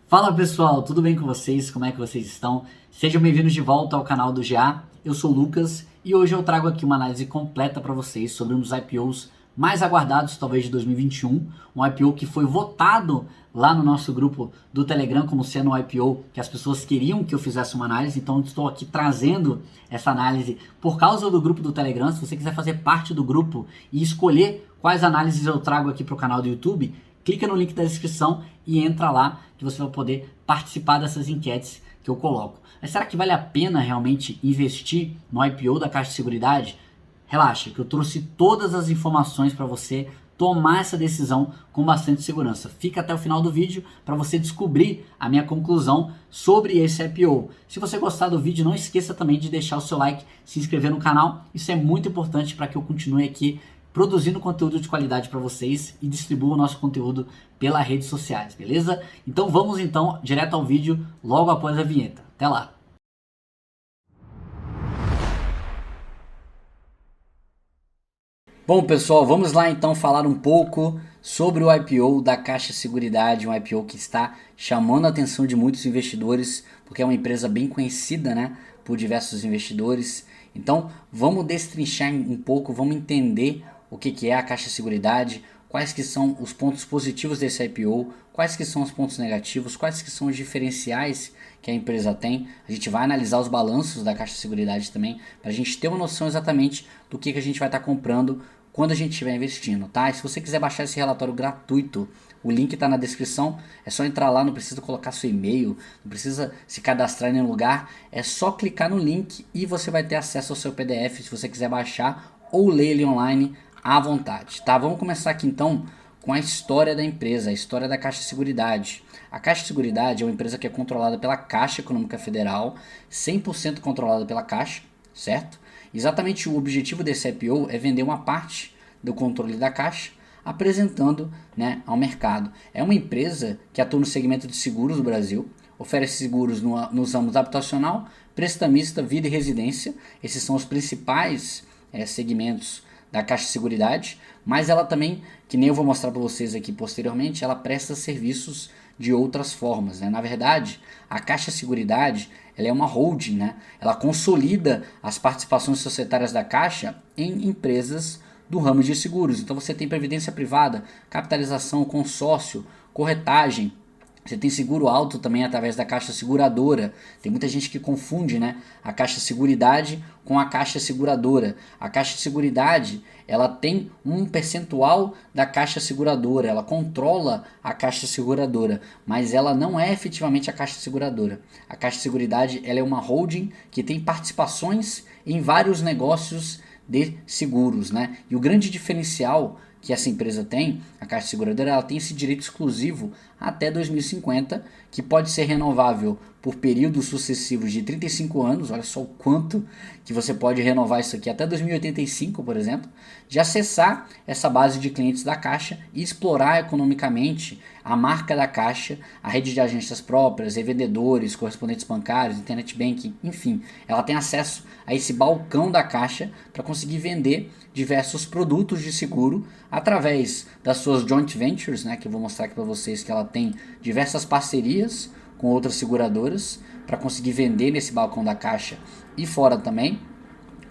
Fala pessoal, tudo bem com vocês? Como é que vocês estão? Sejam bem-vindos de volta ao canal do GA. Eu sou o Lucas e hoje eu trago aqui uma análise completa para vocês sobre um dos IPOs mais aguardados talvez de 2021, um IPO que foi votado lá no nosso grupo do Telegram como sendo um IPO que as pessoas queriam que eu fizesse uma análise, então estou aqui trazendo essa análise por causa do grupo do Telegram. Se você quiser fazer parte do grupo e escolher quais análises eu trago aqui para o canal do YouTube, clica no link da descrição e entra lá que você vai poder participar dessas enquetes que eu coloco. Mas será que vale a pena realmente investir no IPO da Caixa de Seguridade? Relaxa, que eu trouxe todas as informações para você tomar essa decisão com bastante segurança. Fica até o final do vídeo para você descobrir a minha conclusão sobre esse IPO. Se você gostar do vídeo, não esqueça também de deixar o seu like, se inscrever no canal. Isso é muito importante para que eu continue aqui produzindo conteúdo de qualidade para vocês e distribua o nosso conteúdo pelas redes sociais, beleza? Então vamos direto ao vídeo logo após a vinheta. Até lá! Bom pessoal, vamos lá então falar um pouco sobre o IPO da Caixa Seguridade, um IPO que está chamando a atenção de muitos investidores, porque é uma empresa bem conhecida, né, por diversos investidores. Então vamos destrinchar um pouco, vamos entender o que é a Caixa Seguridade, quais que são os pontos positivos desse IPO, quais que são os pontos negativos, quais que são os diferenciais que a empresa tem. A gente vai analisar os balanços da Caixa Seguridade também, para a gente ter uma noção exatamente do que a gente vai estar comprando quando a gente estiver investindo, tá? E se você quiser baixar esse relatório gratuito, o link está na descrição, é só entrar lá, não precisa colocar seu e-mail, não precisa se cadastrar em nenhum lugar, é só clicar no link e você vai ter acesso ao seu PDF se você quiser baixar ou ler ele online à vontade, tá? Vamos começar aqui então com a história da empresa, a história da Caixa Seguridade. A Caixa Seguridade é uma empresa que é controlada pela Caixa Econômica Federal, 100% controlada pela Caixa, certo? Exatamente o objetivo desse IPO é vender uma parte do controle da Caixa, apresentando, né, ao mercado. É uma empresa que atua no segmento de seguros do Brasil, oferece seguros nos ramos habitacional, prestamista, vida e residência. Esses são os principais segmentos da Caixa Seguridade, mas ela também, que nem eu vou mostrar para vocês aqui posteriormente, ela presta serviços de outras formas, né? Na verdade, a Caixa Seguridade, ela é uma holding, né? Ela consolida as participações societárias da Caixa em empresas do ramo de seguros. Então você tem previdência privada, capitalização, consórcio, corretagem. Você tem seguro alto também através da Caixa Seguradora. Tem muita gente que confunde, né, a Caixa Seguridade com a Caixa Seguradora. A Caixa Seguridade, ela tem um percentual da Caixa Seguradora, ela controla a Caixa Seguradora, mas ela não é efetivamente a Caixa Seguradora. A Caixa Seguridade, ela é uma holding que tem participações em vários negócios de seguros, né? E o grande diferencial que essa empresa tem, a Caixa Seguradora, ela tem esse direito exclusivo até 2050, que pode ser renovável por períodos sucessivos de 35 anos, olha só o quanto que você pode renovar isso aqui, até 2085, por exemplo, de acessar essa base de clientes da Caixa e explorar economicamente a marca da Caixa, a rede de agências próprias, revendedores, correspondentes bancários, internet banking, enfim, ela tem acesso a esse balcão da Caixa para conseguir vender diversos produtos de seguro através das suas joint ventures, né, que eu vou mostrar aqui para vocês que ela tem diversas parcerias com outras seguradoras para conseguir vender nesse balcão da Caixa e fora também.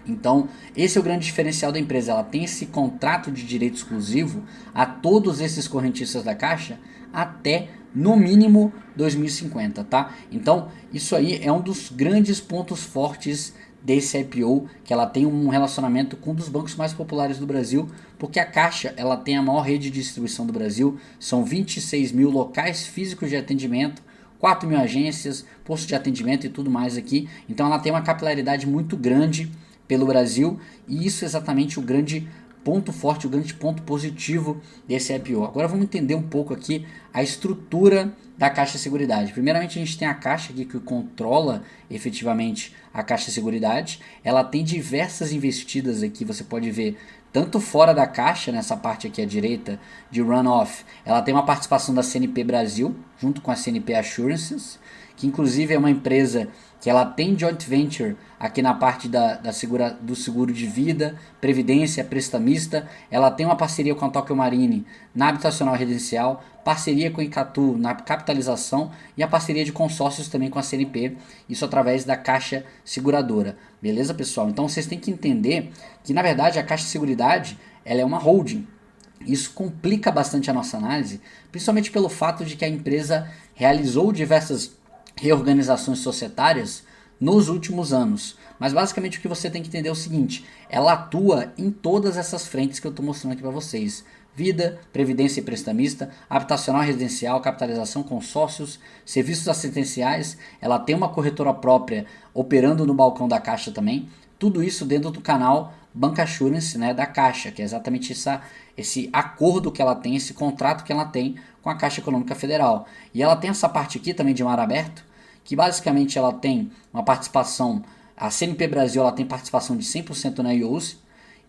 Então, esse é o grande diferencial da empresa, ela tem esse contrato de direito exclusivo a todos esses correntistas da Caixa até no mínimo 2050, tá? Então, isso aí é um dos grandes pontos fortes desse IPO, que ela tem um relacionamento com um dos bancos mais populares do Brasil, porque a Caixa, ela tem a maior rede de distribuição do Brasil, são 26 mil locais físicos de atendimento, 4 mil agências, postos de atendimento e tudo mais aqui, então ela tem uma capilaridade muito grande pelo Brasil, e isso é exatamente o grande ponto forte, o grande ponto positivo desse IPO. Agora vamos entender um pouco aqui a estrutura da Caixa Seguridade. Primeiramente a gente tem a Caixa aqui que controla efetivamente a Caixa Seguridade. Ela tem diversas investidas aqui, você pode ver tanto fora da Caixa, nessa parte aqui à direita de runoff, ela tem uma participação da CNP Brasil, junto com a CNP Assurances, que inclusive é uma empresa que ela tem joint venture aqui na parte do seguro de vida, previdência, prestamista. Ela tem uma parceria com a Tokio Marine na habitacional residencial, parceria com a Icatu na capitalização e a parceria de consórcios também com a CNP, isso através da Caixa Seguradora. Beleza, pessoal? Então vocês têm que entender que, na verdade, a Caixa Seguridade ela é uma holding. Isso complica bastante a nossa análise, principalmente pelo fato de que a empresa realizou diversas reorganizações societárias nos últimos anos. Mas basicamente o que você tem que entender é o seguinte: ela atua em todas essas frentes que eu estou mostrando aqui para vocês: vida, previdência e prestamista, habitacional e residencial, capitalização, consórcios, serviços assistenciais. Ela tem uma corretora própria operando no balcão da Caixa também. Tudo isso dentro do canal Bancassurance, né, da Caixa, que é exatamente esse acordo que ela tem, esse contrato que ela tem com a Caixa Econômica Federal. E ela tem essa parte aqui também de mar aberto, que basicamente ela tem uma participação, a CNP Brasil ela tem participação de 100% na IOSE,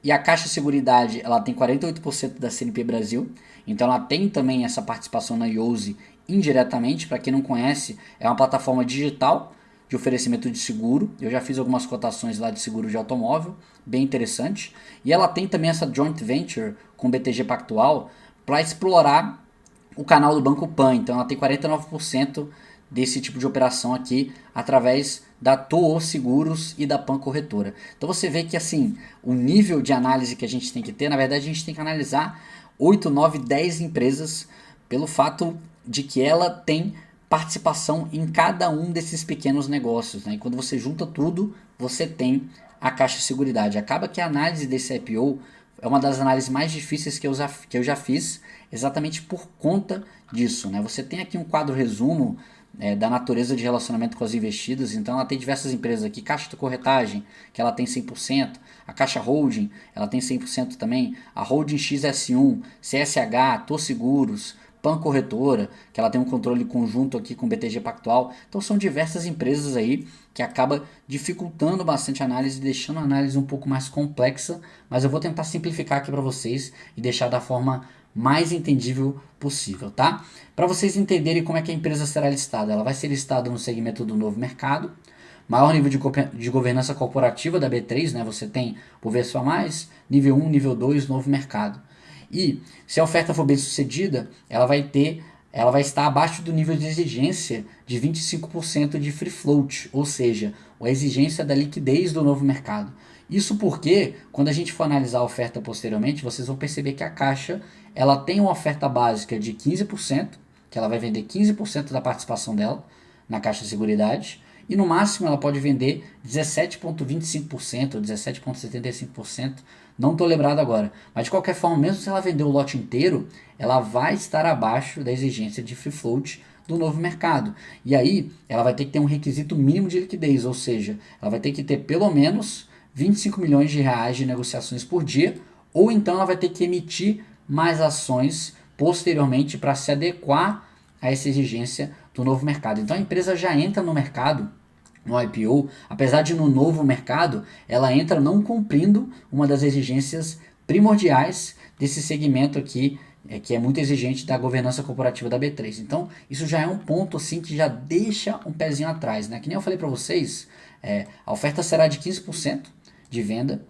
e a Caixa Seguridade ela tem 48% da CNP Brasil, então ela tem também essa participação na IOSE indiretamente. Para quem não conhece, é uma plataforma digital de oferecimento de seguro. Eu já fiz algumas cotações lá de seguro de automóvel, bem interessante. E ela tem também essa joint venture com o BTG Pactual para explorar o canal do Banco Pan. Então ela tem 49% desse tipo de operação aqui através da Toho Seguros e da Pan Corretora. Então você vê que assim, o nível de análise que a gente tem que ter, na verdade a gente tem que analisar 8, 9, 10 empresas pelo fato de que ela tem participação em cada um desses pequenos negócios, né? E quando você junta tudo, você tem a Caixa Seguridade. Acaba que a análise desse IPO é uma das análises mais difíceis que eu já fiz, exatamente por conta disso, né? Você tem aqui um quadro resumo da natureza de relacionamento com as investidas. Então ela tem diversas empresas aqui: Caixa de Corretagem, que ela tem 100%, a Caixa Holding, ela tem 100% também, a Holding XS1, CSH, Tô Seguros, Pan Corretora, que ela tem um controle conjunto aqui com o BTG Pactual. Então são diversas empresas aí que acaba dificultando bastante a análise, deixando a análise um pouco mais complexa, mas eu vou tentar simplificar aqui para vocês e deixar da forma mais entendível possível, tá? Para vocês entenderem como é que a empresa será listada, ela vai ser listada no segmento do novo mercado, maior nível de governança corporativa da B3, né? Você tem Bovespa+, nível 1, nível 2, novo mercado. E se a oferta for bem sucedida, ela vai estar abaixo do nível de exigência de 25% de free float, ou seja, a exigência da liquidez do novo mercado. Isso porque, quando a gente for analisar a oferta posteriormente, vocês vão perceber que a Caixa ela tem uma oferta básica de 15%, que ela vai vender 15% da participação dela na Caixa Seguridade, e no máximo ela pode vender 17,25% ou 17,75%, não estou lembrado agora. Mas de qualquer forma, mesmo se ela vender o lote inteiro, ela vai estar abaixo da exigência de free float do novo mercado. E aí ela vai ter que ter um requisito mínimo de liquidez, ou seja, ela vai ter que ter pelo menos 25 milhões de reais de negociações por dia, ou então ela vai ter que emitir mais ações posteriormente para se adequar a essa exigência do novo mercado. Então a empresa já entra no mercado, no IPO, apesar de no novo mercado, ela entra não cumprindo uma das exigências primordiais desse segmento aqui, que é muito exigente da governança corporativa da B3. Então isso já é um ponto assim que já deixa um pezinho atrás, né? Que nem eu falei para vocês, a oferta será de 15% de venda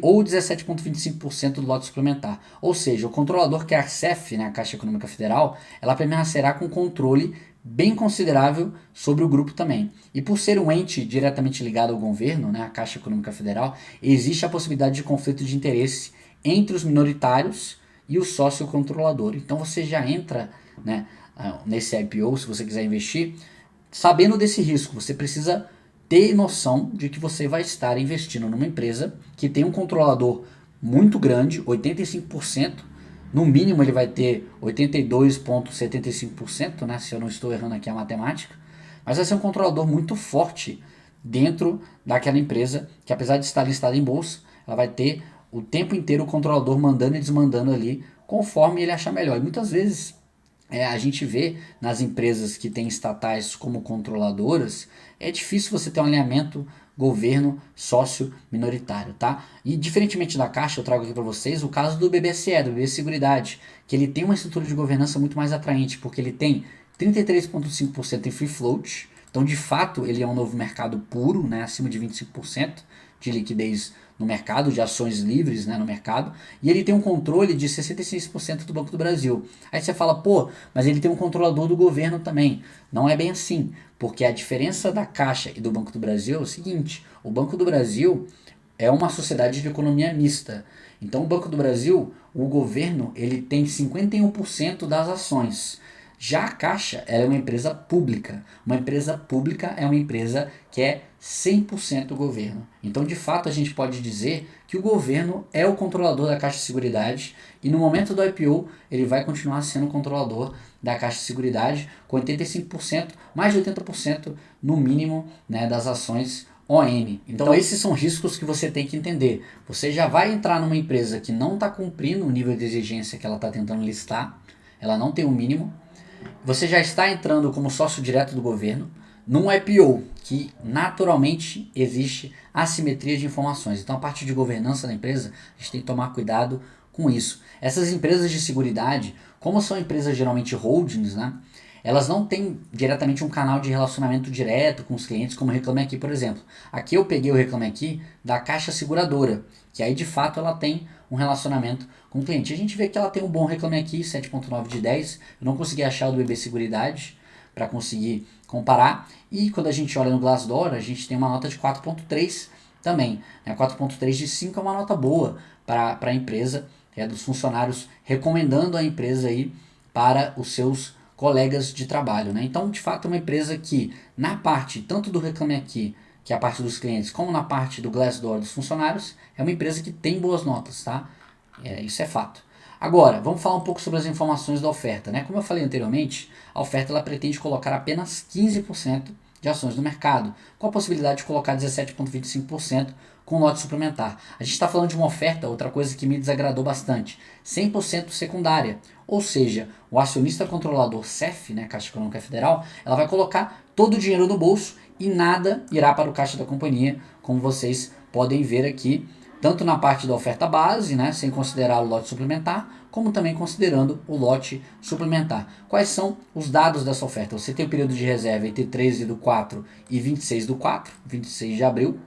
ou 17,25% do lote suplementar. Ou seja, o controlador, que é a CEF, né, a Caixa Econômica Federal, ela permanecerá com controle bem considerável sobre o grupo também. E por ser um ente diretamente ligado ao governo, né, a Caixa Econômica Federal, existe a possibilidade de conflito de interesse entre os minoritários e o sócio controlador. Então você já entra, né, nesse IPO, se você quiser investir, sabendo desse risco. Você precisa ter noção de que você vai estar investindo numa empresa que tem um controlador muito grande, 85%, no mínimo ele vai ter 82,75%, né, se eu não estou errando aqui a matemática, mas vai ser um controlador muito forte dentro daquela empresa, que apesar de estar listada em bolsa, ela vai ter o tempo inteiro o controlador mandando e desmandando ali, conforme ele achar melhor. E muitas vezes a gente vê nas empresas que têm estatais como controladoras, é difícil você ter um alinhamento governo sócio minoritário, tá? E diferentemente da Caixa, eu trago aqui para vocês o caso do BBSE, do BB Seguridade, que ele tem uma estrutura de governança muito mais atraente, porque ele tem 33,5% em free float, Então, de fato, ele é um novo mercado puro, né, acima de 25% de liquidez no mercado, de ações livres, né, no mercado, e ele tem um controle de 66% do Banco do Brasil. Aí você fala, pô, mas ele tem um controlador do governo também. Não é bem assim, porque a diferença da Caixa e do Banco do Brasil é o seguinte: o Banco do Brasil é uma sociedade de economia mista. Então, o Banco do Brasil, o governo, ele tem 51% das ações. Já a Caixa, ela é uma empresa pública. Uma empresa pública é uma empresa que é 100% governo. Então, de fato, a gente pode dizer que o governo é o controlador da Caixa de Seguridade e no momento do IPO ele vai continuar sendo o controlador da Caixa de Seguridade com 85%, mais de 80% no mínimo, né, das ações ON. Então esses são riscos que você tem que entender. Você já vai entrar numa empresa que não está cumprindo o nível de exigência que ela está tentando listar, ela não tem o mínimo. Você já está entrando como sócio direto do governo num IPO, que naturalmente existe assimetria de informações. Então a parte de governança da empresa, a gente tem que tomar cuidado com isso. Essas empresas de seguridade, como são empresas geralmente holdings, né? Elas não têm diretamente um canal de relacionamento direto com os clientes, como o Reclame Aqui, por exemplo. Aqui eu peguei o Reclame Aqui da Caixa Seguradora, que aí de fato ela tem um relacionamento com o cliente. A gente vê que ela tem um bom Reclame Aqui, 7.9 de 10. Eu não consegui achar o do BB Seguridade para conseguir comparar. E quando a gente olha no Glassdoor, a gente tem uma nota de 4.3 também. 4.3 de 5 é uma nota boa para a empresa, dos funcionários recomendando a empresa aí para os seus colegas de trabalho, né? Então, de fato, é uma empresa que, na parte tanto do Reclame Aqui, que é a parte dos clientes, como na parte do Glassdoor dos funcionários, é uma empresa que tem boas notas, tá? Isso é fato. Agora, vamos falar um pouco sobre as informações da oferta, né? Como eu falei anteriormente, a oferta ela pretende colocar apenas 15% de ações no mercado, com a possibilidade de colocar 17,25% com lote suplementar. A gente está falando de uma oferta, outra coisa que me desagradou bastante, 100% secundária, ou seja, o acionista controlador CEF, né, Caixa Econômica Federal, ela vai colocar todo o dinheiro no bolso e nada irá para o caixa da companhia, como vocês podem ver aqui, tanto na parte da oferta base, né, sem considerar o lote suplementar, como também considerando o lote suplementar. Quais são os dados dessa oferta? Você tem o período de reserva entre 13/4 e 26/4, 26 de abril.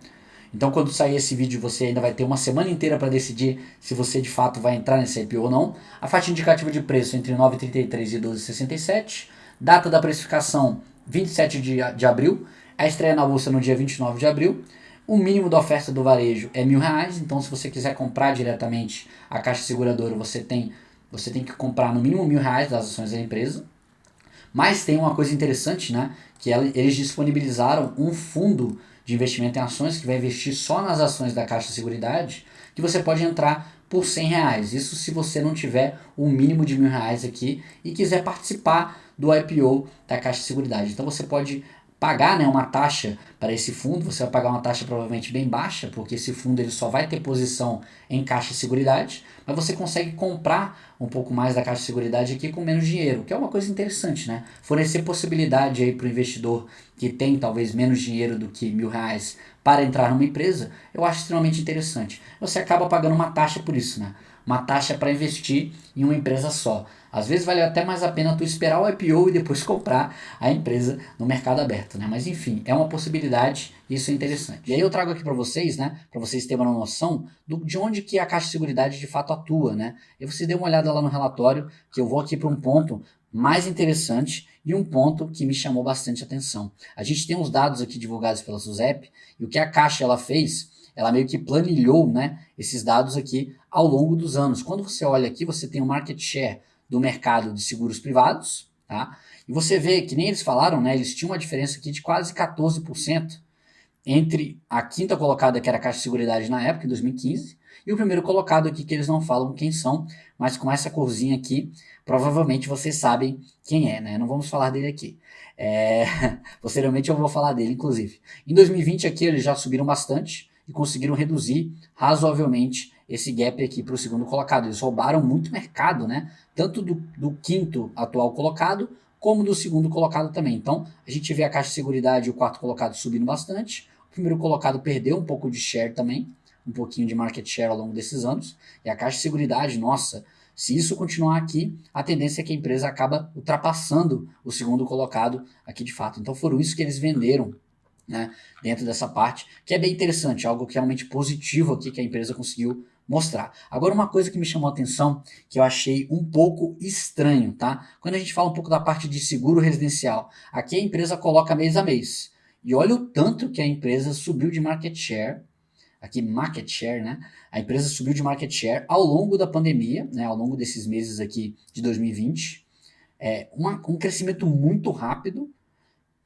Então, quando sair esse vídeo, você ainda vai ter uma semana inteira para decidir se você de fato vai entrar nesse IPO ou não. A faixa indicativa de preço entre 9,33 e 12,67. Data da precificação 27 de abril. A estreia na bolsa no dia 29 de abril. O mínimo da oferta do varejo é R$1.000, então se você quiser comprar diretamente a Caixa Seguradora, você tem que comprar no mínimo R$1.000 das ações da empresa. Mas tem uma coisa interessante, né? Que eles disponibilizaram um fundo de investimento em ações que vai investir só nas ações da Caixa Seguridade, que você pode entrar por R$100. Isso se você não tiver o mínimo de R$1.000 aqui e quiser participar do IPO da Caixa Seguridade. Então você pode pagar, né, uma taxa para esse fundo, você vai pagar uma taxa provavelmente bem baixa, porque esse fundo ele só vai ter posição em Caixa de Seguridade, mas você consegue comprar um pouco mais da Caixa de Seguridade aqui com menos dinheiro, que é uma coisa interessante, né? Fornecer possibilidade aí para o investidor que tem talvez menos dinheiro do que R$1.000 para entrar numa empresa, eu acho extremamente interessante. Você acaba pagando uma taxa por isso, né? Uma taxa para investir em uma empresa só. Às vezes vale até mais a pena tu esperar o IPO e depois comprar a empresa no mercado aberto, né? Mas enfim, é uma possibilidade e isso é interessante. E aí eu trago aqui para vocês, né? Para vocês terem uma noção de onde que a Caixa de Seguridade de fato atua, né? E você dê uma olhada lá no relatório, que eu vou aqui para um ponto mais interessante e um ponto que me chamou bastante atenção. A gente tem uns dados aqui divulgados pela SUSEP e o que a Caixa ela fez, ela meio que planilhou, né, esses dados aqui ao longo dos anos. Quando você olha aqui, você tem o market share do mercado de seguros privados, tá? E você vê que nem eles falaram, né, eles tinham uma diferença aqui de quase 14% entre a quinta colocada, que era a Caixa de Seguridade na época, em 2015, e o primeiro colocado aqui, que eles não falam quem são, mas com essa corzinha aqui, provavelmente vocês sabem quem é, né? Não vamos falar dele aqui. Posteriormente eu vou falar dele, inclusive. Em 2020 aqui eles já subiram bastante e conseguiram reduzir razoavelmente esse gap aqui para o segundo colocado. Eles roubaram muito mercado, né? Tanto do quinto atual colocado, como do segundo colocado também. Então, a gente vê a Caixa de Seguridade e o quarto colocado subindo bastante. O primeiro colocado perdeu um pouco de share também, um pouquinho de market share ao longo desses anos. E a Caixa de Seguridade, nossa, Se isso continuar aqui, a tendência é que a empresa acaba ultrapassando o segundo colocado aqui de fato. Então foram isso que eles venderam, né, dentro dessa parte, que é bem interessante, algo que é realmente positivo aqui que a empresa conseguiu mostrar. Agora, uma coisa que me chamou a atenção, que eu achei um pouco estranho, tá? Quando a gente fala um pouco da parte de seguro residencial, aqui a empresa coloca mês a mês. E olha o tanto que a empresa subiu de market share, aqui market share, né? A empresa subiu de market share ao longo da pandemia, né? Ao longo desses meses aqui de 2020. Um crescimento muito rápido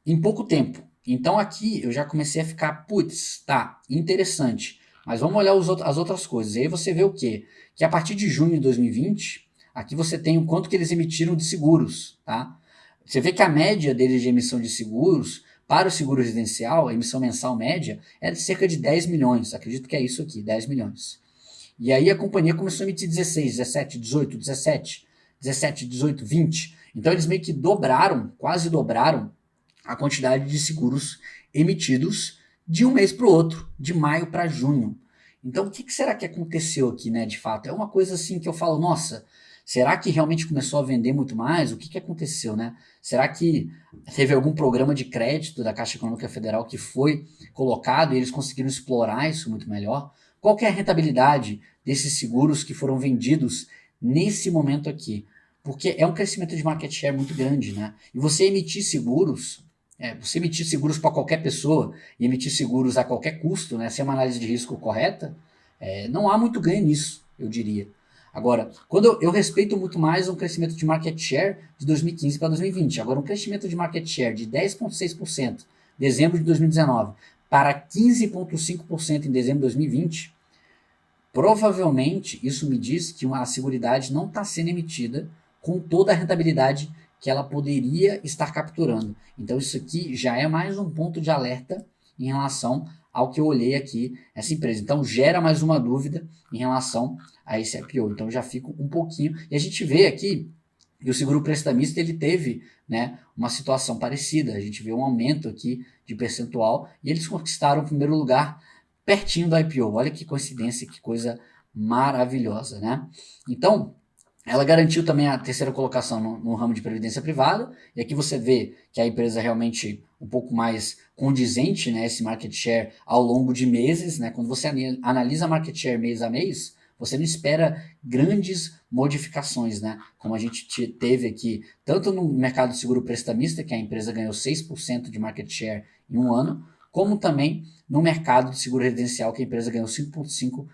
em pouco tempo. Então aqui eu já comecei a ficar, putz, tá, interessante. Mas vamos olhar as outras coisas. E aí você vê o quê? Que a partir de junho de 2020, aqui você tem o quanto que eles emitiram de seguros, tá? Você vê que a média deles de emissão de seguros, para o seguro residencial, a emissão mensal média é de cerca de 10 milhões. Acredito que é isso aqui, 10 milhões. E aí a companhia começou a emitir 16, 17, 18, 17, 17, 18, 20. Então eles meio que dobraram, quase dobraram a quantidade de seguros emitidos de um mês para o outro, de maio para junho. Então, o que será que aconteceu aqui, né, de fato? É uma coisa assim que eu falo, nossa, será que realmente começou a vender muito mais? O que aconteceu, né? Será que teve algum programa de crédito da Caixa Econômica Federal que foi colocado e eles conseguiram explorar isso muito melhor? Qual que é a rentabilidade desses seguros que foram vendidos nesse momento aqui? Porque é um crescimento de market share muito grande, né? E você emitir seguros para qualquer pessoa e emitir seguros a qualquer custo, né, sem uma análise de risco correta, não há muito ganho nisso, eu diria. Agora, quando eu respeito muito mais um crescimento de market share de 2015 para 2020. Agora, um crescimento de market share de 10,6% em dezembro de 2019 para 15,5% em dezembro de 2020, provavelmente isso me diz que a seguridade não está sendo emitida com toda a rentabilidade que ela poderia estar capturando. Então isso aqui já é mais um ponto de alerta em relação ao que eu olhei aqui essa empresa. Então gera mais uma dúvida em relação a esse IPO. Então já fico um pouquinho. E a gente vê aqui que o seguro prestamista ele teve, né, uma situação parecida. A gente vê um aumento aqui de percentual e eles conquistaram o primeiro lugar pertinho do IPO. Olha que coincidência, que coisa maravilhosa, né? Então ela garantiu também a terceira colocação no ramo de previdência privada, e aqui você vê que a empresa é realmente um pouco mais condizente, né, esse market share ao longo de meses, né, quando você analisa market share mês a mês, você não espera grandes modificações, né, como a gente teve aqui, tanto no mercado de seguro prestamista, que a empresa ganhou 6% de market share em um ano, como também no mercado de seguro residencial, que a empresa ganhou 5,5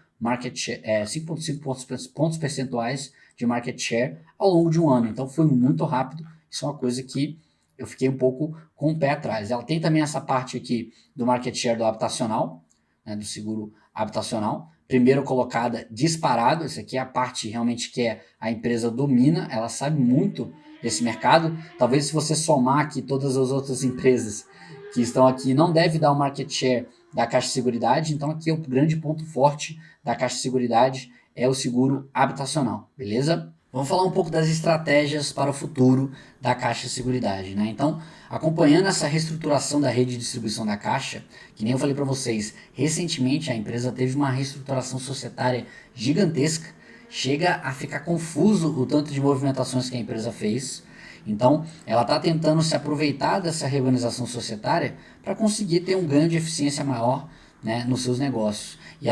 pontos percentuais de market share ao longo de um ano. Então foi muito rápido. Isso é uma coisa que eu fiquei um pouco com o pé atrás. Ela tem também essa parte aqui do market share do habitacional, né, do seguro habitacional. Primeiro colocada disparado. Essa aqui é a parte realmente que a empresa domina. Ela sabe muito desse mercado. Talvez se você somar aqui todas as outras empresas que estão aqui, não deve dar o market share da Caixa de Seguridade. Então aqui é o grande ponto forte da Caixa de Seguridade é o seguro habitacional, beleza? Vamos falar um pouco das estratégias para o futuro da Caixa de Seguridade, né? Então, acompanhando essa reestruturação da rede de distribuição da Caixa, que nem eu falei para vocês, recentemente a empresa teve uma reestruturação societária gigantesca, chega a ficar confuso o tanto de movimentações que a empresa fez. Então, ela está tentando se aproveitar dessa reorganização societária para conseguir ter um ganho de eficiência maior, né, nos seus negócios. E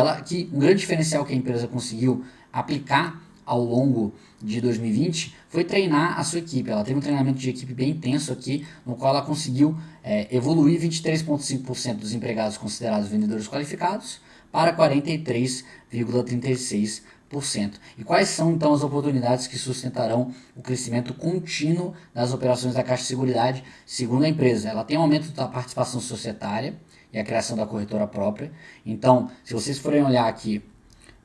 um grande diferencial que a empresa conseguiu aplicar ao longo de 2020 foi treinar a sua equipe. Ela teve um treinamento de equipe bem intenso aqui, no qual ela conseguiu evoluir 23,5% dos empregados considerados vendedores qualificados para 43,36%. E quais são então as oportunidades que sustentarão o crescimento contínuo das operações da Caixa de Seguridade, segundo a empresa? Ela tem um aumento da participação societária e a criação da corretora própria. Então, se vocês forem olhar aqui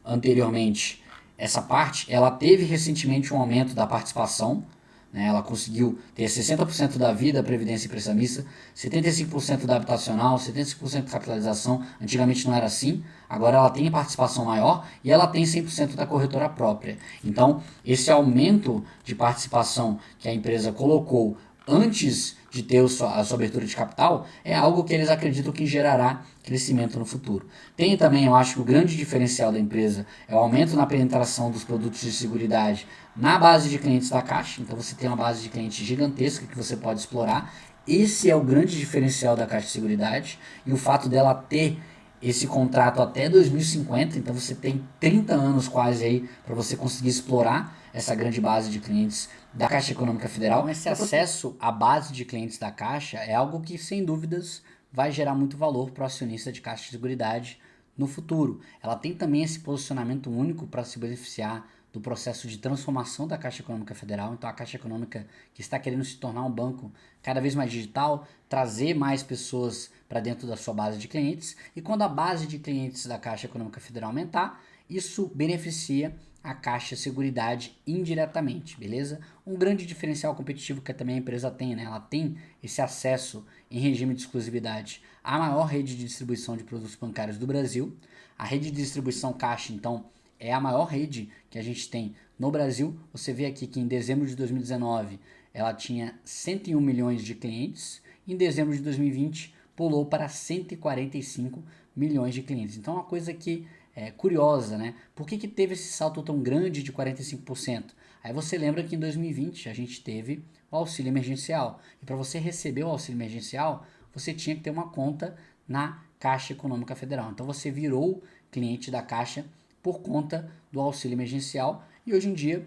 anteriormente, essa parte, ela teve recentemente um aumento da participação, né? Ela conseguiu ter 60% da vida, previdência e prestamista, 75% da habitacional, 75% de capitalização. Antigamente não era assim, agora ela tem participação maior e ela tem 100% da corretora própria. Então, esse aumento de participação que a empresa colocou antes de ter a sua abertura de capital, é algo que eles acreditam que gerará crescimento no futuro. Tem também, eu acho que o grande diferencial da empresa é o aumento na penetração dos produtos de seguridade na base de clientes da Caixa. Então você tem uma base de clientes gigantesca que você pode explorar. Esse é o grande diferencial da Caixa de Seguridade, e o fato dela ter esse contrato até 2050, então você tem 30 anos quase aí para você conseguir explorar essa grande base de clientes da Caixa Econômica Federal. Esse acesso à base de clientes da Caixa é algo que, sem dúvidas, vai gerar muito valor para o acionista de Caixa de Seguridade no futuro. Ela tem também esse posicionamento único para se beneficiar do processo de transformação da Caixa Econômica Federal. Então a Caixa Econômica, que está querendo se tornar um banco cada vez mais digital, trazer mais pessoas para dentro da sua base de clientes, e quando a base de clientes da Caixa Econômica Federal aumentar, isso beneficia a Caixa Seguridade indiretamente, beleza? Um grande diferencial competitivo que também a empresa tem, né? Ela tem esse acesso em regime de exclusividade à maior rede de distribuição de produtos bancários do Brasil. A rede de distribuição Caixa, então, é a maior rede que a gente tem no Brasil. Você vê aqui que em dezembro de 2019 ela tinha 101 milhões de clientes, em dezembro de 2020 pulou para 145 milhões de clientes. Então é uma coisa que é curiosa, né? Por que teve esse salto tão grande de 45%? Aí você lembra que em 2020 a gente teve o auxílio emergencial, e para você receber o auxílio emergencial, você tinha que ter uma conta na Caixa Econômica Federal. Então você virou cliente da Caixa por conta do auxílio emergencial, e hoje em dia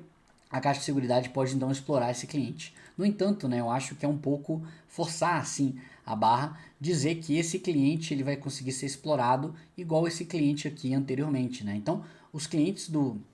a Caixa de Seguridade pode então explorar esse cliente. No entanto, né, eu acho que é um pouco forçar assim a barra, dizer que esse cliente ele vai conseguir ser explorado igual esse cliente aqui anteriormente, né? Então, os clientes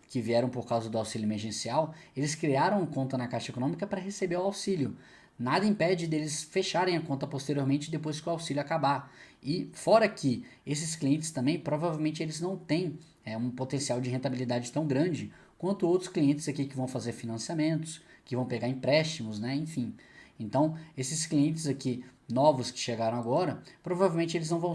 que vieram por causa do auxílio emergencial, eles criaram conta na Caixa Econômica para receber o auxílio. Nada impede deles fecharem a conta posteriormente depois que o auxílio acabar. E fora que esses clientes também, provavelmente eles não têm um potencial de rentabilidade tão grande quanto outros clientes aqui que vão fazer financiamentos, que vão pegar empréstimos, né? Enfim. Então, esses clientes aqui novos que chegaram agora, provavelmente eles não vão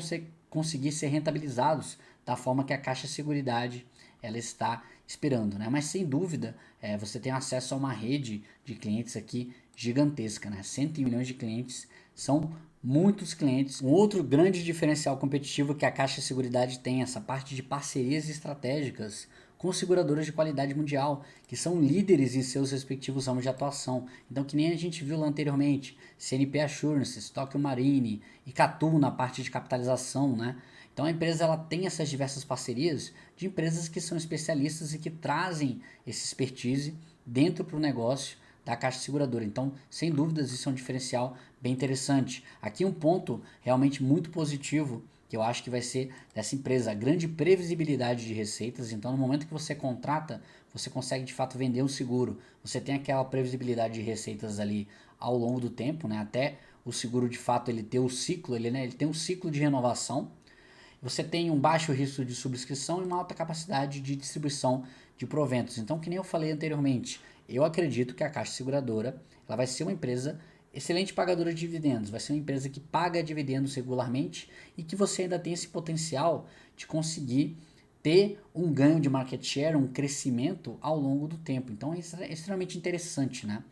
conseguir ser rentabilizados da forma que a Caixa Seguridade ela está esperando, né? Mas sem dúvida, você tem acesso a uma rede de clientes aqui gigantesca, né? 100 milhões de clientes, são muitos clientes. Um outro grande diferencial competitivo que a Caixa Seguridade tem, essa parte de parcerias estratégicas com seguradoras de qualidade mundial, que são líderes em seus respectivos ramos de atuação. Então, que nem a gente viu lá anteriormente, CNP Assurance, Tokio Marine, Icatu na parte de capitalização, né? Então a empresa ela tem essas diversas parcerias de empresas que são especialistas e que trazem esse expertise dentro para o negócio da Caixa Seguradora. Então, sem dúvidas, isso é um diferencial bem interessante. Aqui um ponto realmente muito positivo que eu acho que vai ser dessa empresa, a grande previsibilidade de receitas. Então, no momento que você contrata, você consegue de fato vender um seguro. Você tem aquela previsibilidade de receitas ali ao longo do tempo, né? Até o seguro de fato ele ter o ciclo, ele tem um ciclo de renovação. Você tem um baixo risco de subscrição e uma alta capacidade de distribuição de proventos. Então, que nem eu falei anteriormente, eu acredito que a Caixa Seguradora ela vai ser uma empresa excelente pagadora de dividendos, vai ser uma empresa que paga dividendos regularmente e que você ainda tem esse potencial de conseguir ter um ganho de market share, um crescimento ao longo do tempo. Então é extremamente interessante, né?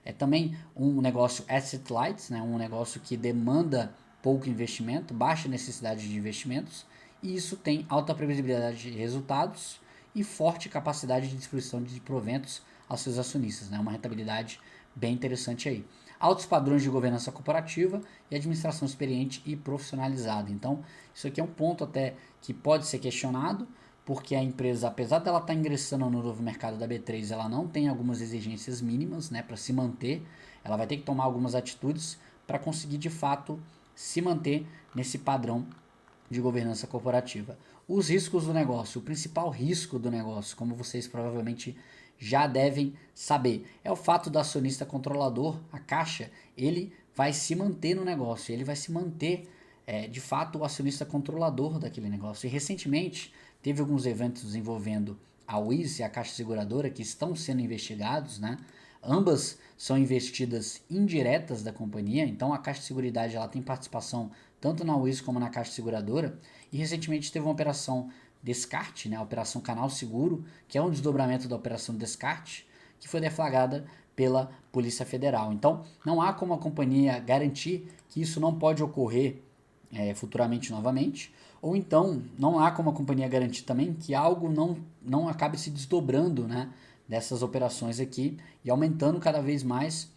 É também um negócio asset light, né? Um negócio que demanda pouco investimento, baixa necessidade de investimentos, e isso tem alta previsibilidade de resultados e forte capacidade de distribuição de proventos aos seus acionistas, né? Uma rentabilidade bem interessante aí. Altos padrões de governança corporativa e administração experiente e profissionalizada. Então, isso aqui é um ponto até que pode ser questionado, porque a empresa, apesar dela estar ingressando no novo mercado da B3, ela não tem algumas exigências mínimas, né, para se manter. Ela vai ter que tomar algumas atitudes para conseguir, de fato, se manter nesse padrão de governança corporativa. Os riscos do negócio. O principal risco do negócio, como vocês provavelmente já devem saber, é o fato do acionista controlador, a Caixa, ele vai se manter no negócio, ele vai se manter, de fato, o acionista controlador daquele negócio. E recentemente teve alguns eventos envolvendo a Wiz e a Caixa Seguradora que estão sendo investigados, né? Ambas são investidas indiretas da companhia, então a Caixa de Seguridade ela tem participação tanto na Wiz como na Caixa Seguradora, e recentemente teve uma operação Descarte, né, a Operação Canal Seguro, que é um desdobramento da Operação Descarte, que foi deflagrada pela Polícia Federal. Então, não há como a companhia garantir que isso não pode ocorrer futuramente novamente, ou então não há como a companhia garantir também que algo não acabe se desdobrando, né, dessas operações aqui e aumentando cada vez mais,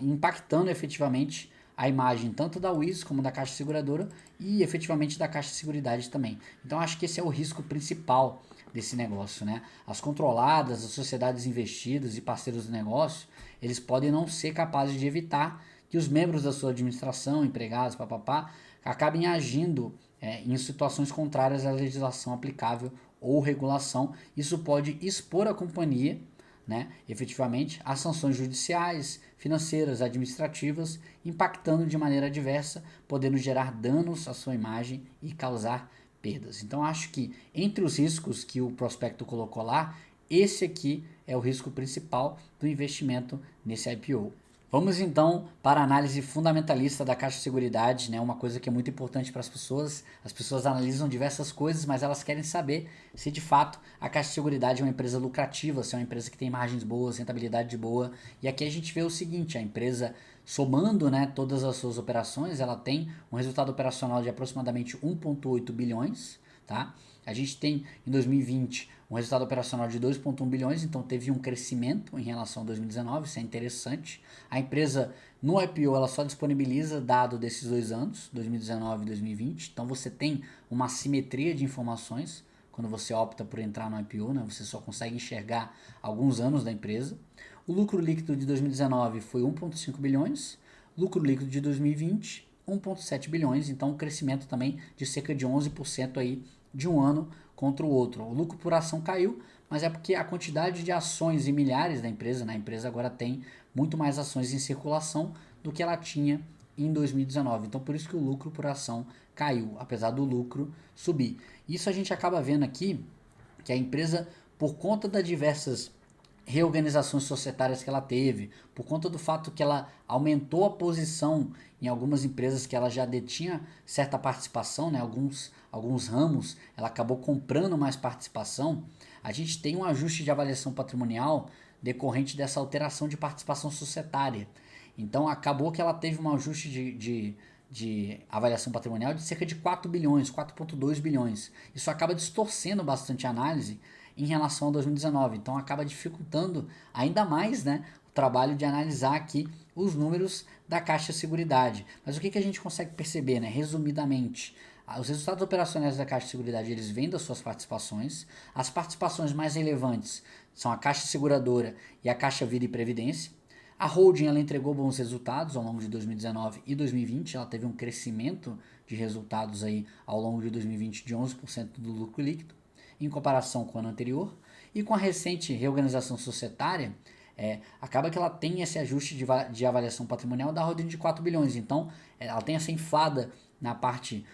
impactando efetivamente a imagem tanto da Wiz como da Caixa Seguradora e efetivamente da Caixa Seguridade também. Então acho que esse é o risco principal desse negócio, né? As controladas, as sociedades investidas e parceiros do negócio, eles podem não ser capazes de evitar que os membros da sua administração, empregados, papapá, acabem agindo em situações contrárias à legislação aplicável ou regulação. Isso pode expor a companhia, né, efetivamente, a sanções judiciais, financeiras, administrativas, impactando de maneira adversa, podendo gerar danos à sua imagem e causar perdas. Então acho que entre os riscos que o prospecto colocou lá, esse aqui é o risco principal do investimento nesse IPO. Vamos então para a análise fundamentalista da Caixa de Seguridade, né? Uma coisa que é muito importante para as pessoas. As pessoas analisam diversas coisas, mas elas querem saber se de fato a Caixa de Seguridade é uma empresa lucrativa, se é uma empresa que tem margens boas, rentabilidade boa. E aqui a gente vê o seguinte, a empresa somando, né, todas as suas operações, ela tem um resultado operacional de aproximadamente 1,8 bilhões, tá? A gente tem em 2020 um resultado operacional de 2,1 bilhões, então teve um crescimento em relação a 2019, isso é interessante. A empresa no IPO ela só disponibiliza dado desses 2 anos, 2019 e 2020, então você tem uma simetria de informações quando você opta por entrar no IPO, né? Você só consegue enxergar alguns anos da empresa. O lucro líquido de 2019 foi 1,5 bilhões, lucro líquido de 2020 1,7 bilhões, então um crescimento também de cerca de 11% aí de um ano contra o outro. O lucro por ação caiu, mas é porque a quantidade de ações e milhares da empresa, né? A empresa agora tem muito mais ações em circulação do que ela tinha em 2019. Então por isso que o lucro por ação caiu, apesar do lucro subir. Isso a gente acaba vendo aqui que a empresa, por conta das diversas reorganizações societárias que ela teve, por conta do fato que ela aumentou a posição em algumas empresas que ela já detinha certa participação, né, alguns ramos, ela acabou comprando mais participação, a gente tem um ajuste de avaliação patrimonial decorrente dessa alteração de participação societária. Então acabou que ela teve um ajuste de avaliação patrimonial de cerca de 4 bilhões, 4,2 bilhões. Isso acaba distorcendo bastante a análise em relação a 2019. Então acaba dificultando ainda mais, né, o trabalho de analisar aqui os números da Caixa de Seguridade. Mas o que a gente consegue perceber, né, resumidamente? Os resultados operacionais da Caixa de Seguridade, eles vêm das suas participações. As participações mais relevantes são a Caixa Seguradora e a Caixa Vida e Previdência. A holding ela entregou bons resultados ao longo de 2019 e 2020, ela teve um crescimento de resultados aí ao longo de 2020 de 11% do lucro líquido, em comparação com o ano anterior, e com a recente reorganização societária, acaba que ela tem esse ajuste de avaliação patrimonial da ordem de 4 bilhões, então ela tem essa inflada na parte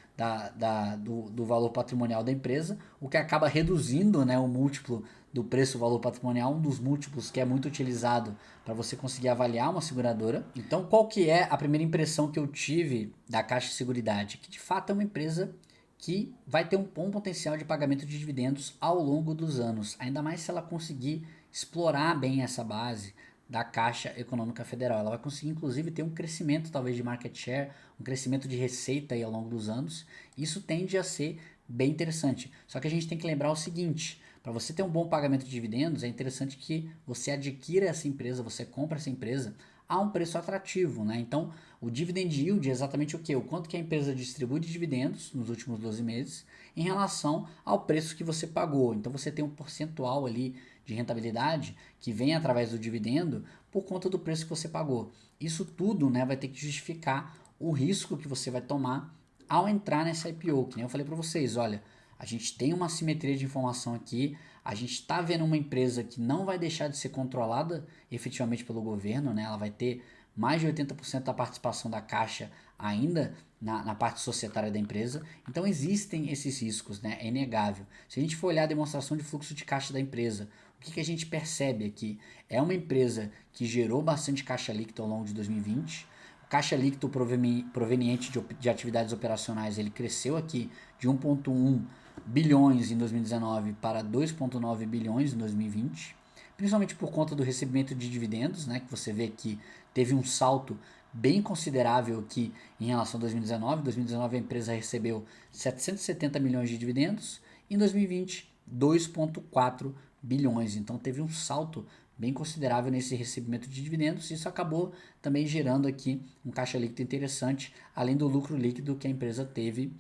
do valor patrimonial da empresa, o que acaba reduzindo, né, o múltiplo do preço-valor patrimonial, um dos múltiplos que é muito utilizado para você conseguir avaliar uma seguradora. Então, qual que é a primeira impressão que eu tive da Caixa de Seguridade? Que de fato é uma empresa que vai ter um bom potencial de pagamento de dividendos ao longo dos anos, ainda mais se ela conseguir explorar bem essa base da Caixa Econômica Federal. Ela vai conseguir, inclusive, ter um crescimento, talvez, de market share, um crescimento de receita aí ao longo dos anos. Isso tende a ser bem interessante. Só que a gente tem que lembrar o seguinte, para você ter um bom pagamento de dividendos, é interessante que você adquira essa empresa, você compra essa empresa a um preço atrativo, né? Então, o dividend yield é exatamente o quê? O quanto que a empresa distribui de dividendos nos últimos 12 meses em relação ao preço que você pagou. Então, você tem um percentual ali de rentabilidade que vem através do dividendo por conta do preço que você pagou. Isso tudo, né, vai ter que justificar o risco que você vai tomar ao entrar nessa IPO. Que nem eu falei para vocês, olha, a gente tem uma simetria de informação aqui, a gente está vendo uma empresa que não vai deixar de ser controlada efetivamente pelo governo, né? Ela vai ter mais de 80% da participação da Caixa ainda na parte societária da empresa. Então existem esses riscos, né? É inegável. Se a gente for olhar a demonstração de fluxo de caixa da empresa, o que a gente percebe aqui? É uma empresa que gerou bastante caixa líquido ao longo de 2020, caixa líquido proveniente de atividades operacionais, ele cresceu aqui de 1,1 bilhões em 2019 para 2,9 bilhões em 2020. principalmente por conta do recebimento de dividendos, né, que você vê que teve um salto bem considerável aqui em relação a 2019. Em 2019 a empresa recebeu 770 milhões de dividendos, em 2020 2,4 bilhões, então teve um salto bem considerável nesse recebimento de dividendos. Isso acabou também gerando aqui um caixa líquido interessante, além do lucro líquido que a empresa teve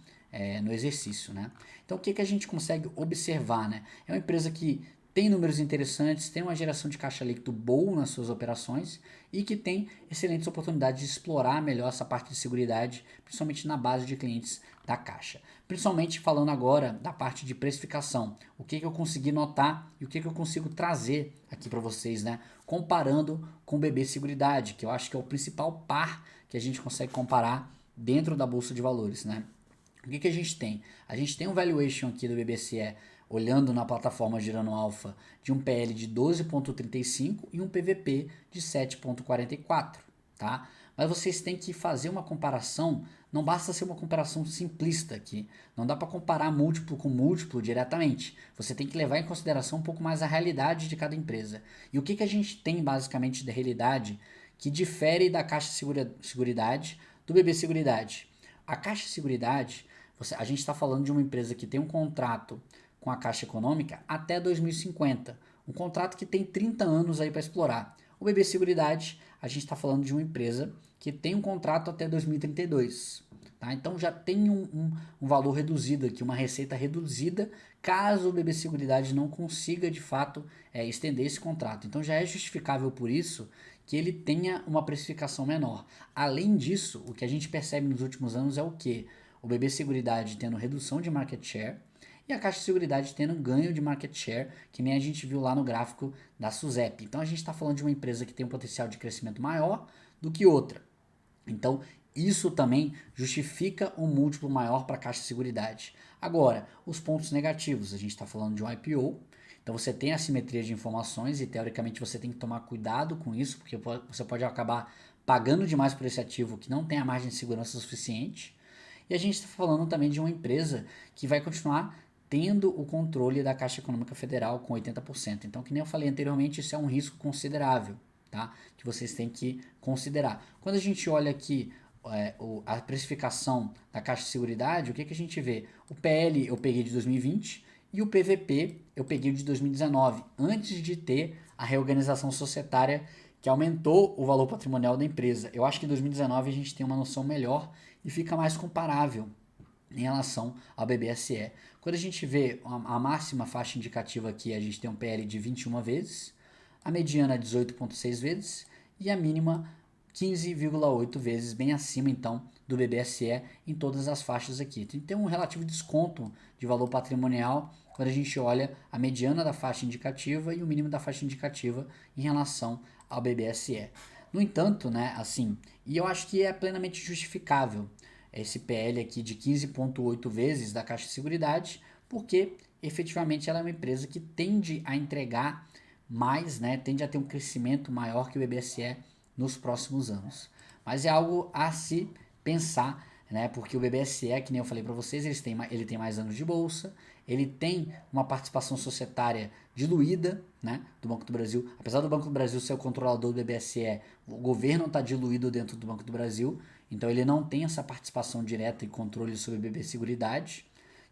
no exercício, né? Então o que, que a gente consegue observar, né? É uma empresa que tem números interessantes, tem uma geração de caixa líquido boa nas suas operações e que tem excelentes oportunidades de explorar melhor essa parte de seguridade, principalmente na base de clientes da Caixa. Principalmente falando agora da parte de precificação, o que eu consegui notar e o que eu consigo trazer aqui para vocês, né? Comparando com o BB Seguridade, que eu acho que é o principal par que a gente consegue comparar dentro da Bolsa de Valores, né? O que a gente tem? A gente tem um valuation aqui do BBCE, olhando na plataforma Girando Alpha, de um PL de 12,35 e um PVP de 7,44, tá? Mas vocês têm que fazer uma comparação, não basta ser uma comparação simplista aqui, não dá para comparar múltiplo com múltiplo diretamente, você tem que levar em consideração um pouco mais a realidade de cada empresa. E o que a gente tem basicamente da realidade que difere da Caixa Seguridade do BB Seguridade? A Caixa Seguridade, a gente está falando de uma empresa que tem um contrato com a Caixa Econômica até 2050. Um contrato que tem 30 anos aí para explorar. O BB Seguridade, a gente está falando de uma empresa que tem um contrato até 2032. Tá? Então já tem um valor reduzido aqui, uma receita reduzida, caso o BB Seguridade não consiga de fato estender esse contrato. Então já é justificável por isso que ele tenha uma precificação menor. Além disso, o que a gente percebe nos últimos anos é o que? O BB Seguridade tendo redução de market share e a Caixa de Seguridade tendo um ganho de market share, que nem a gente viu lá no gráfico da SUSEP. Então a gente está falando de uma empresa que tem um potencial de crescimento maior do que outra. Então isso também justifica um múltiplo maior para a Caixa de Seguridade. Agora, os pontos negativos, a gente está falando de um IPO, então você tem assimetria de informações e teoricamente você tem que tomar cuidado com isso, porque você pode acabar pagando demais por esse ativo que não tem a margem de segurança suficiente. E a gente está falando também de uma empresa que vai continuar tendo o controle da Caixa Econômica Federal com 80%. Então, que nem eu falei anteriormente, isso é um risco considerável, tá? Que vocês têm que considerar. Quando a gente olha aqui a precificação da Caixa de Seguridade, o que a gente vê? O PL eu peguei de 2020 e o PVP eu peguei de 2019, antes de ter a reorganização societária que aumentou o valor patrimonial da empresa. Eu acho que em 2019 a gente tem uma noção melhor e fica mais comparável em relação ao BBSE. Quando a gente vê a máxima faixa indicativa aqui, a gente tem um PL de 21 vezes, a mediana 18,6 vezes e a mínima 15,8 vezes, bem acima então do BBSE em todas as faixas aqui. Tem um relativo desconto de valor patrimonial quando a gente olha a mediana da faixa indicativa e o mínimo da faixa indicativa em relação ao BBSE. No entanto, né, assim, e eu acho que é plenamente justificável esse PL aqui de 15,8 vezes da Caixa de Seguridade, porque efetivamente ela é uma empresa que tende a entregar mais, né, tende a ter um crescimento maior que o BBSE nos próximos anos. Mas é algo a se pensar, né? Porque o BBSE, que nem eu falei para vocês, ele tem mais anos de bolsa, ele tem uma participação societária diluída, né, do Banco do Brasil. Apesar do Banco do Brasil ser o controlador do BBSE, o governo está diluído dentro do Banco do Brasil, então ele não tem essa participação direta e controle sobre o BB Seguridade,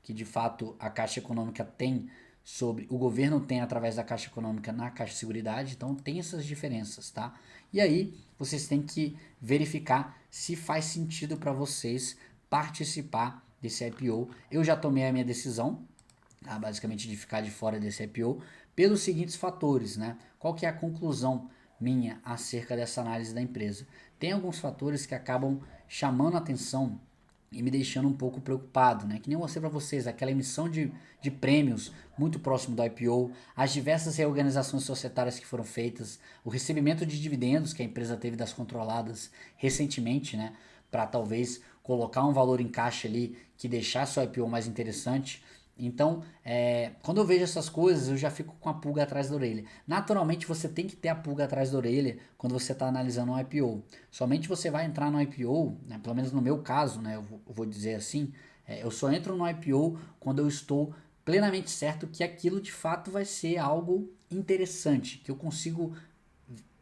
que de fato a Caixa Econômica tem sobre o governo tem através da Caixa Econômica na Caixa de Seguridade, então tem essas diferenças, tá? E aí vocês têm que verificar se faz sentido para vocês participar desse IPO. Eu já tomei a minha decisão, tá? Basicamente de ficar de fora desse IPO, pelos seguintes fatores, né? Qual que é a conclusão minha acerca dessa análise da empresa? Tem alguns fatores que acabam chamando a atenção e me deixando um pouco preocupado, né? Que nem eu mostrei para vocês, aquela emissão de prêmios muito próximo do IPO, as diversas reorganizações societárias que foram feitas, o recebimento de dividendos que a empresa teve das controladas recentemente, né? Para talvez colocar um valor em caixa ali que deixasse o IPO mais interessante. Então, quando eu vejo essas coisas, eu já fico com a pulga atrás da orelha. Naturalmente, você tem que ter a pulga atrás da orelha quando você está analisando um IPO. Somente você vai entrar no IPO, né, pelo menos no meu caso, né, eu vou dizer assim, eu só entro no IPO quando eu estou plenamente certo que aquilo de fato vai ser algo interessante, que eu consigo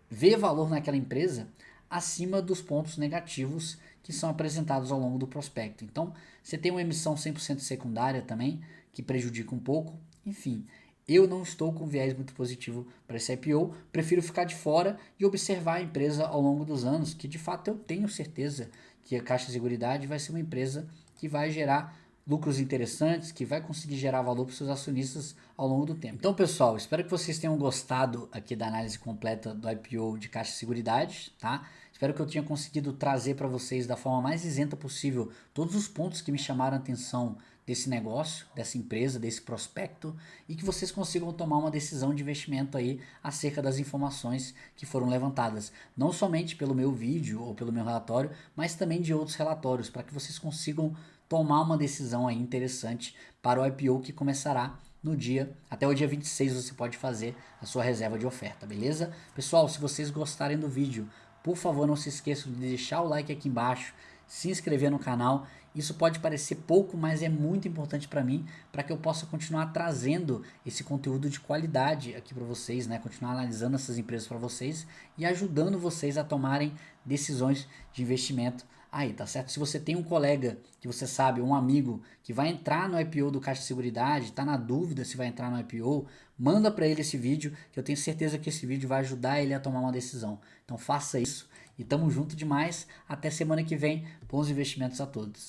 ver valor naquela empresa acima dos pontos negativos que são apresentados ao longo do prospecto. Então, você tem uma emissão 100% secundária também, que prejudica um pouco. Enfim, eu não estou com viés muito positivo para esse IPO, prefiro ficar de fora e observar a empresa ao longo dos anos, que de fato eu tenho certeza que a Caixa Seguridade vai ser uma empresa que vai gerar lucros interessantes, que vai conseguir gerar valor para os seus acionistas ao longo do tempo. Então, pessoal, espero que vocês tenham gostado aqui da análise completa do IPO de Caixa Seguridade, tá? Espero que eu tenha conseguido trazer para vocês da forma mais isenta possível todos os pontos que me chamaram a atenção desse negócio, dessa empresa, desse prospecto, e que vocês consigam tomar uma decisão de investimento aí acerca das informações que foram levantadas, não somente pelo meu vídeo ou pelo meu relatório, mas também de outros relatórios, para que vocês consigam tomar uma decisão aí interessante para o IPO que começará no dia, até o dia 26 você pode fazer a sua reserva de oferta, beleza? Pessoal, se vocês gostarem do vídeo, por favor não se esqueçam de deixar o like aqui embaixo, se inscrever no canal. Isso pode parecer pouco, mas é muito importante para mim, para que eu possa continuar trazendo esse conteúdo de qualidade aqui para vocês, né? Continuar analisando essas empresas para vocês e ajudando vocês a tomarem decisões de investimento aí, tá certo? Se você tem um colega que você sabe, um amigo que vai entrar no IPO do Caixa Seguridade, tá na dúvida se vai entrar no IPO, manda para ele esse vídeo, que eu tenho certeza que esse vídeo vai ajudar ele a tomar uma decisão. Então faça isso e tamo junto demais. Até semana que vem. Bons investimentos a todos.